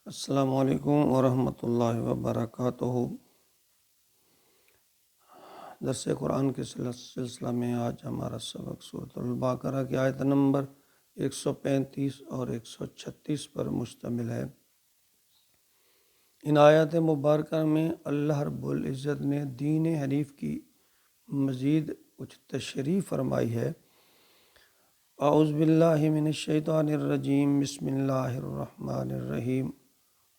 السلام علیکم ورحمۃ اللہ وبرکاتہ۔ درس قرآن کے سلسلہ میں آج ہمارا سبق سورۃ البقرہ کی آیت نمبر 135 اور 136 پر مشتمل ہے۔ ان آیات مبارکہ میں اللہ رب العزت نے دین حنیف کی مزید کچھ تشریح فرمائی ہے۔ اعوذ باللہ من الشیطان الرجیم، بسم اللہ الرحمن الرحیم۔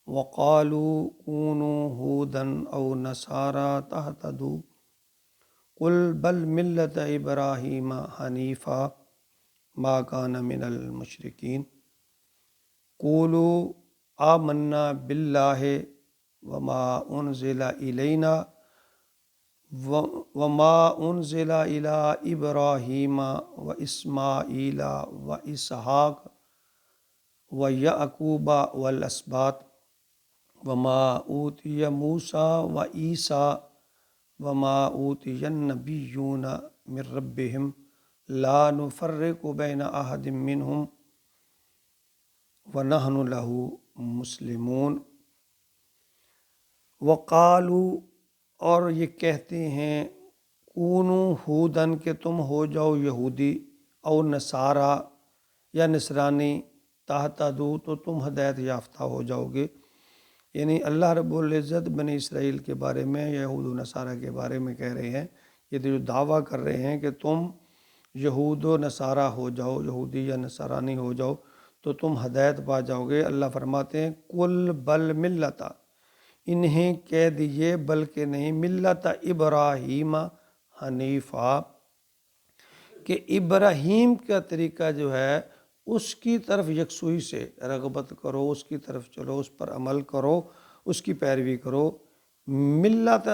وقالوا كونوا هودا او نصارى تهتدوا قل بل ملة ابراہیم حنیفا ما كان من المشرکین قولوا آمنا باللہ وما انزل الینا وما انزل الى ابراہیم واسماعیل واسحاق ویعقوب والاسباط وما اوتی موسیٰ وعیسیٰ وما اوتی النبیون من ربہم لا نفرق بین احد منہم ونحن لہ مسلمون۔ وقالو، اور یہ کہتے ہیں، کونو ہودن، کہ تم ہو جاؤ یہودی، او نصارا یا نصرانی، تہتدو، تو تم ہدایت یافتہ ہو جاؤ گے۔ یعنی اللہ رب العزت بنی اسرائیل کے بارے میں، یہود و نصارہ کے بارے میں کہہ رہے ہیں، یہ جو دعویٰ کر رہے ہیں کہ تم یہود و نصارہ ہو جاؤ، یہودی یا نصرانی ہو جاؤ تو تم ہدایت پا جاؤ گے۔ اللہ فرماتے ہیں کل بل ملتا، انہیں کہہ دیجئے بلکہ نہیں، ملت ابراہیم حنیفا، کہ ابراہیم کا طریقہ جو ہے اس کی طرف یکسوئی سے رغبت کرو، اس کی طرف چلو، اس پر عمل کرو، اس کی پیروی کرو۔ ملت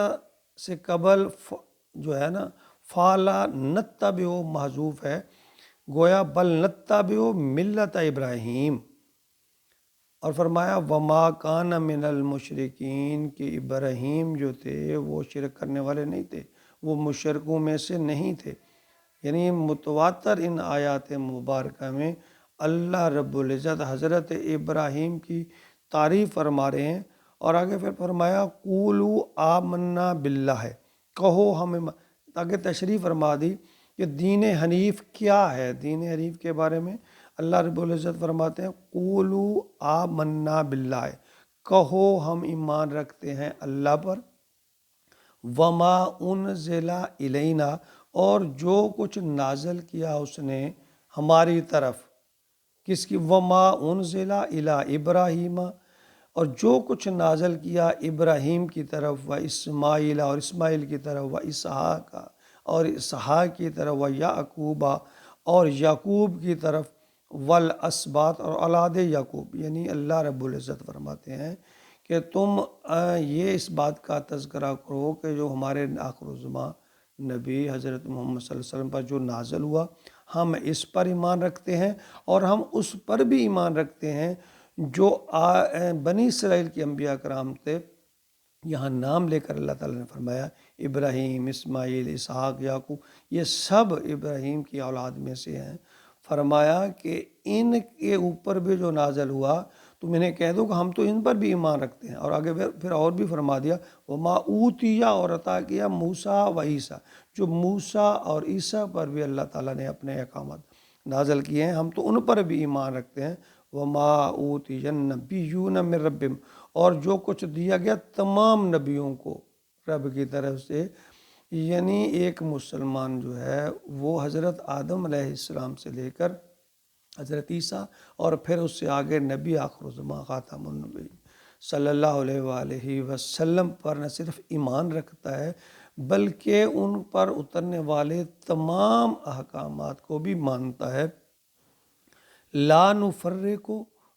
سے قبل جو ہے نا فالا نتبعو محذوف ہے، گویا بل نتبعو ملت ابراہیم، اور فرمایا وما کان من المشرکین، کہ ابراہیم جو تھے وہ شرک کرنے والے نہیں تھے، وہ مشرکوں میں سے نہیں تھے۔ یعنی متواتر ان آیات مبارکہ میں اللہ رب العزت حضرت ابراہیم کی تعریف فرما رہے ہیں، اور آگے پھر فرمایا قولوا آمنا باللہ، کہو ہم، آگے تشریح فرما دی کہ دین حنیف کیا ہے۔ دین حنیف کے بارے میں اللہ رب العزت فرماتے ہیں قولوا آمنا باللہ، کہو ہم ایمان رکھتے ہیں اللہ پر، وما انزل الینا، اور جو کچھ نازل کیا اس نے ہماری طرف، کس کی؟ وما انزل الی ابراہیم، اور جو کچھ نازل کیا ابراہیم کی طرف، و اسماعیل، اور اسماعیل کی طرف، و اسحاق، اور اسحاق کی طرف، و یعقوب، اور یعقوب کی طرف، والاسباط، اور اولاد یعقوب۔ یعنی اللہ رب العزت فرماتے ہیں کہ تم یہ اس بات کا تذکرہ کرو کہ جو ہمارے آخر الزماں نبی حضرت محمد صلی اللہ علیہ وسلم پر جو نازل ہوا، ہم اس پر ایمان رکھتے ہیں، اور ہم اس پر بھی ایمان رکھتے ہیں جو بنی اسرائیل کے انبیاء کرام تھے۔ یہاں نام لے کر اللہ تعالیٰ نے فرمایا ابراہیم، اسماعیل، اسحاق، یعقوب، یہ سب ابراہیم کی اولاد میں سے ہیں۔ فرمایا کہ ان کے اوپر بھی جو نازل ہوا تم انہیں کہہ دو کہ ہم تو ان پر بھی ایمان رکھتے ہیں۔ اور آگے پھر اور بھی فرما دیا وما اوتیا، اور عطا کیا موسیٰ و عیسیٰ، جو موسیٰ اور عیسیٰ پر بھی اللہ تعالیٰ نے اپنے احکامات نازل کیے ہیں، ہم تو ان پر بھی ایمان رکھتے ہیں۔ وما اوتی النبیون من ربہم، اور جو کچھ دیا گیا تمام نبیوں کو رب کی طرف سے۔ یعنی ایک مسلمان جو ہے وہ حضرت آدم علیہ السلام سے لے کر حضرت عیسیٰ، اور پھر اس سے آگے نبی آخر الزماں خاتم النبی صلی اللہ علیہ وآلہ وسلم پر نہ صرف ایمان رکھتا ہے بلکہ ان پر اترنے والے تمام احکامات کو بھی مانتا ہے۔ لا نفرق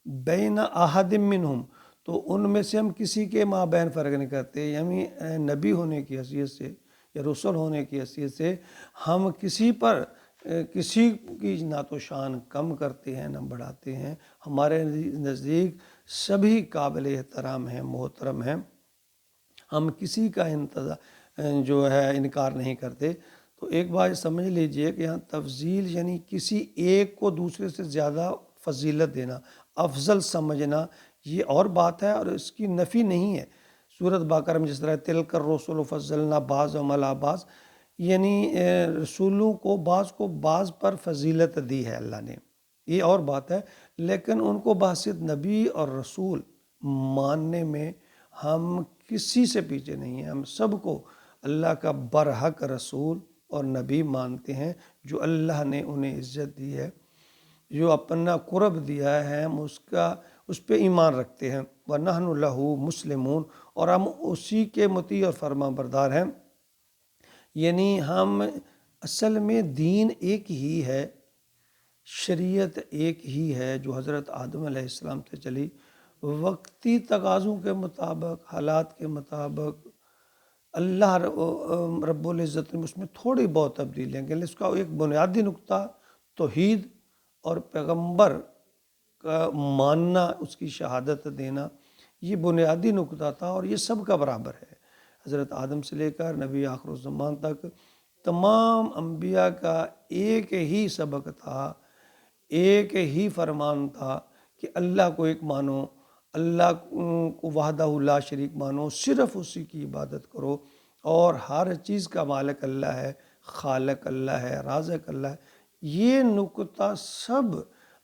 بین احد منہم، تو ان میں سے ہم کسی کے مابین فرق نہیں کرتے۔ یعنی نبی ہونے کی حیثیت سے یا رسول ہونے کی حیثیت سے ہم کسی پر کسی کی نہ تو شان کم کرتے ہیں نہ بڑھاتے ہیں، ہمارے نزدیک سبھی قابل احترام ہیں، محترم ہیں، ہم کسی کا جو ہے انکار نہیں کرتے۔ تو ایک بات سمجھ لیجئے کہ یہاں تفضیل یعنی کسی ایک کو دوسرے سے زیادہ فضیلت دینا، افضل سمجھنا، یہ اور بات ہے اور اس کی نفی نہیں ہے۔ سورۃ بقرہ میں جس طرح تلک الرسل فضلنا بعضهم علی بعض، یعنی رسولوں کو بعض پر فضیلت دی ہے اللہ نے، یہ اور بات ہے، لیکن ان کو بحیثیت نبی اور رسول ماننے میں ہم کسی سے پیچھے نہیں ہیں۔ ہم سب کو اللہ کا برحق رسول اور نبی مانتے ہیں، جو اللہ نے انہیں عزت دی ہے، جو اپنا قرب دیا ہے، ہم اس پہ ایمان رکھتے ہیں۔ وَنَحْنُ لَهُ مُسْلِمُونَ، اور ہم اسی کے مطیع اور فرما بردار ہیں۔ یعنی ہم اصل میں دین ایک ہی ہے، شریعت ایک ہی ہے جو حضرت آدم علیہ السلام سے چلی، وقتی تقاضوں کے مطابق، حالات کے مطابق اللہ رب العزت نے اس میں تھوڑی بہت تبدیلیاں ہیں، لیکن اس کا ایک بنیادی نقطہ توحید اور پیغمبر کا ماننا، اس کی شہادت دینا، یہ بنیادی نقطہ تھا اور یہ سب کا برابر ہے۔ حضرت آدم سے لے کر نبی آخر الزمان تک تمام انبیاء کا ایک ہی سبق تھا، ایک ہی فرمان تھا کہ اللہ کو ایک مانو، اللہ کو وحدہ لا شریک مانو، صرف اسی کی عبادت کرو، اور ہر چیز کا مالک اللہ ہے، خالق اللہ ہے، رازق اللہ ہے۔ یہ نقطہ سب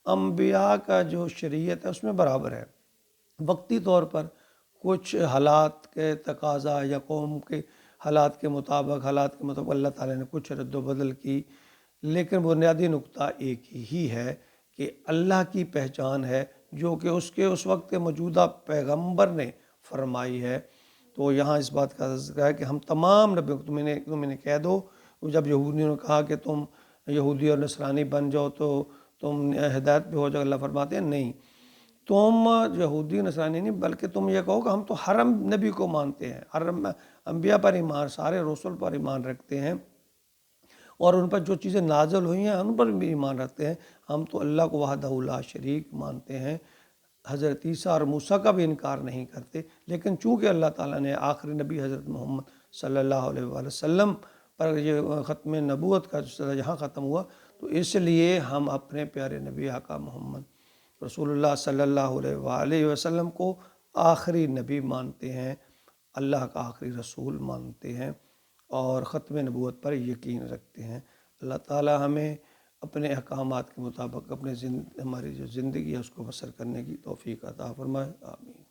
انبیاء کا جو شریعت ہے اس میں برابر ہے۔ وقتی طور پر کچھ حالات کے تقاضا یا قوم کے حالات کے مطابق اللہ تعالیٰ نے کچھ رد و بدل کی، لیکن بنیادی نقطہ ایک ہی ہے کہ اللہ کی پہچان ہے جو کہ اس وقت کے موجودہ پیغمبر نے فرمائی ہے۔ تو یہاں اس بات کا ذکر ہے کہ ہم تمام نبیوں کو تم انہیں کہہ دو، جب یہودیوں نے کہا کہ تم یہودی اور نصرانی بن جاؤ تو تم ہدایت پہ ہو جاؤ، اللہ فرماتے ہیں نہیں، تم یہودی نصرانی نہیں، بلکہ تم یہ کہو کہ ہم تو ہر نبی کو مانتے ہیں، ہر انبیاء پر ایمان، سارے رسول پر ایمان رکھتے ہیں، اور ان پر جو چیزیں نازل ہوئی ہیں ان پر بھی ایمان رکھتے ہیں۔ ہم تو اللہ کو وحدہ لا شریک مانتے ہیں، حضرت عیسیٰ اور موسیٰ کا بھی انکار نہیں کرتے، لیکن چونکہ اللہ تعالیٰ نے آخری نبی حضرت محمد صلی اللہ علیہ وآلہ وسلم پر یہ ختم نبوت کا سلسلہ یہاں ختم ہوا، تو اس لیے ہم اپنے پیارے نبی آقا محمد رسول اللہ صلی اللہ علیہ وآلہ وسلم کو آخری نبی مانتے ہیں، اللہ کا آخری رسول مانتے ہیں، اور ختم نبوت پر یقین رکھتے ہیں۔ اللہ تعالیٰ ہمیں اپنے احکامات کے مطابق ہماری جو زندگی ہے اس کو بسر کرنے کی توفیق عطا فرمائے، آمین۔